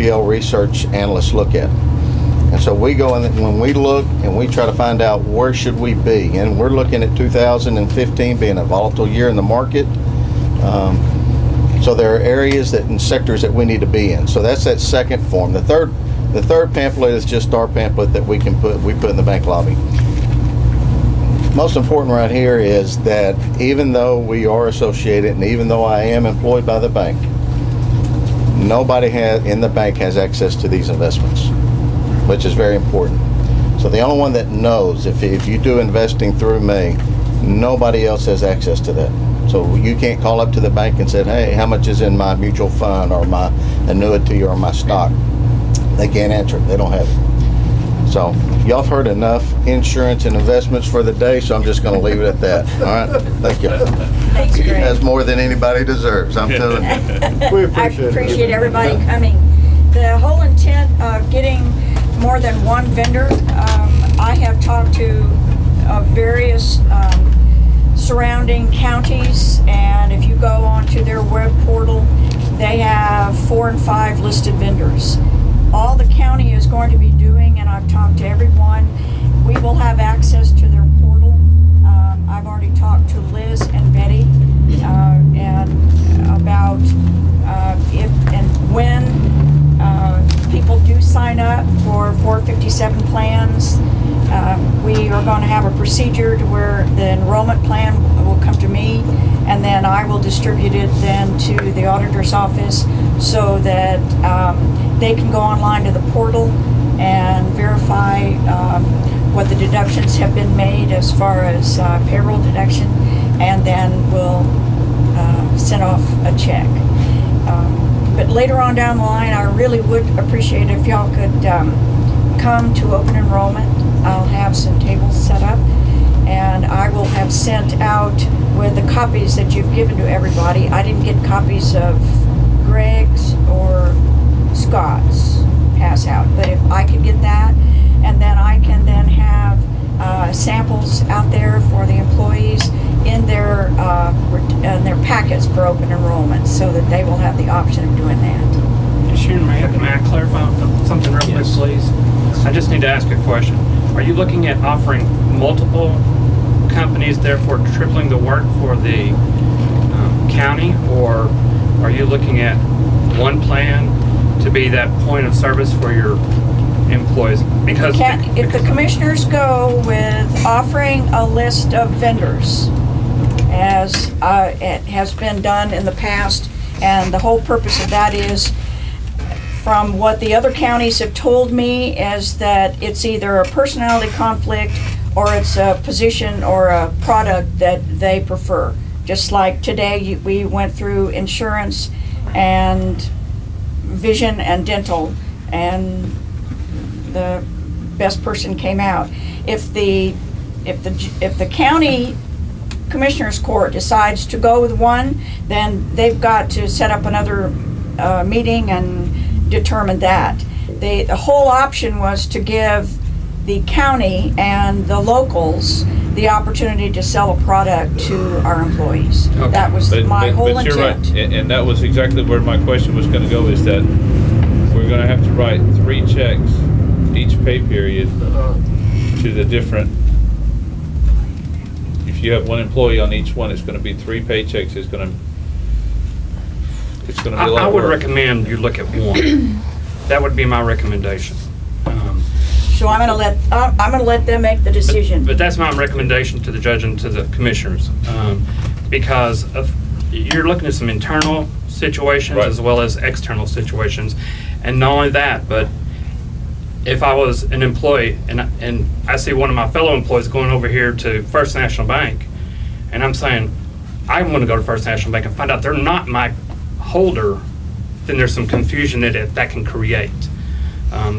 XBL research analysts look at. And so we go in, when we look and we try to find out where should we be, and we're looking at 2015 being a volatile year in the market. So there are areas that and sectors that we need to be in. So that's that second form. The third pamphlet is just our pamphlet that we put in the bank lobby. Most important right here is that even though we are associated and even though I am employed by the bank, nobody in the bank has access to these investments, which is very important. So the only one that knows, if you do investing through me, nobody else has access to that. So you can't call up to the bank and say, hey, how much is in my mutual fund or my annuity or my stock? They can't answer it. They don't have it. So y'all have heard enough insurance and investments for the day, so I'm just going to leave it at that. All right? Thank you. Thanks, Greg. That's more than anybody deserves, I'm telling you. We appreciate everybody coming. The whole intent of getting more than one vendor, I have talked to various surrounding counties, and if you go onto their web portal, they have 4 and 5 listed vendors. All the county is going to be doing, and I've talked to everyone, we will have access to their portal. I've already talked to Liz and Betty and about if and when people do sign up for 457 plans. We are going to have a procedure to where the enrollment plan will come to me, and then I will distribute it then to the auditor's office so that they can go online to the portal and verify what the deductions have been made as far as payroll deduction, and then we'll send off a check. But later on down the line, I really would appreciate if y'all could come to open enrollment. I'll have some tables set up, and I will have sent out with the copies that you've given to everybody. I didn't get copies of Greg's or Scott's pass out, but if I could get that, and then I can then have samples out there for the employees in their packets for open enrollment, so that they will have the option of doing that. Sharon, may I clarify something real quick, please? I just need to ask a question. Are you looking at offering multiple companies, therefore tripling the work for the county, or are you looking at one plan to be that point of service for your employees? Because if the commissioners go with offering a list of vendors, as it has been done in the past, and the whole purpose of that is, from what the other counties have told me, is that it's either a personality conflict or it's a position or a product that they prefer. Just like today, we went through insurance and vision and dental, and the best person came out. If the county commissioners court decides to go with one, then they've got to set up another meeting and determine that. The whole option was to give the county and the locals the opportunity to sell a product to our employees. Okay. That was my whole intent. You're right, and that was exactly where my question was going to go, is that we're going to have to write 3 checks each pay period to the different. If you have 1 employee on each one, it's going to be 3 paychecks. It's going to be a lot of work. I would recommend you look at 1. That would be my recommendation. So I'm going to let them make the decision. But that's my recommendation to the judge and to the commissioners, because you're looking at some internal situations as well as external situations, and not only that, but if I was an employee and I see one of my fellow employees going over here to First National Bank, and I'm saying I want to go to First National Bank and find out they're not my holder, then there's some confusion that can create.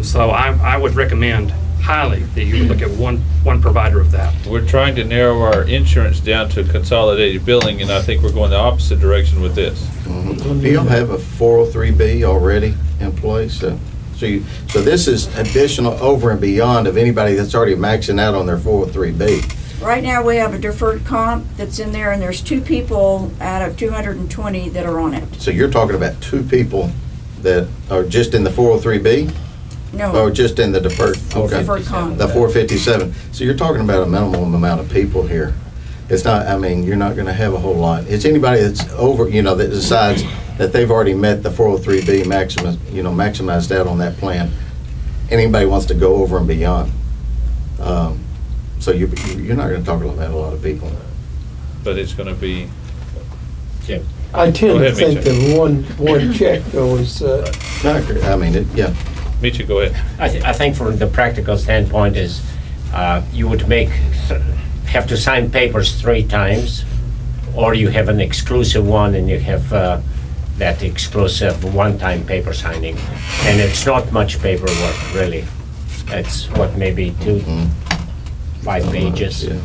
So I would recommend highly that you look at one provider of that. We're trying to narrow our insurance down to consolidated billing, and I think we're going the opposite direction with this. Mm-hmm. Do y'all have a 403B already in place? So this is additional over and beyond of anybody that's already maxing out on their 403B. Right now we have a deferred comp that's in there, and there's 2 people out of 220 that are on it. So you're talking about 2 people that are just in the 403B? No. Or just in the deferred? Okay. Deferred comp. The 457. So you're talking about a minimum amount of people here. It's not, I mean, you're not going to have a whole lot. It's anybody that's over, you know, that decides that they've already met the 403B maximized out on that plan. Anybody wants to go over and beyond. So you're not going to talk about a lot of people. But it's going to be. Yeah. I tend to think Meecha. that one check though is, I mean, yeah. Meecha, go ahead. I think from the practical standpoint is you would have to sign papers 3 times, or you have an exclusive one and you have that exclusive one-time paper signing. And it's not much paperwork, really. It's what, maybe 5 pages. Yeah.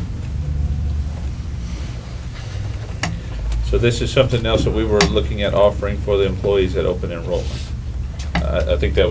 So this is something else that we were looking at offering for the employees at open enrollment. I think that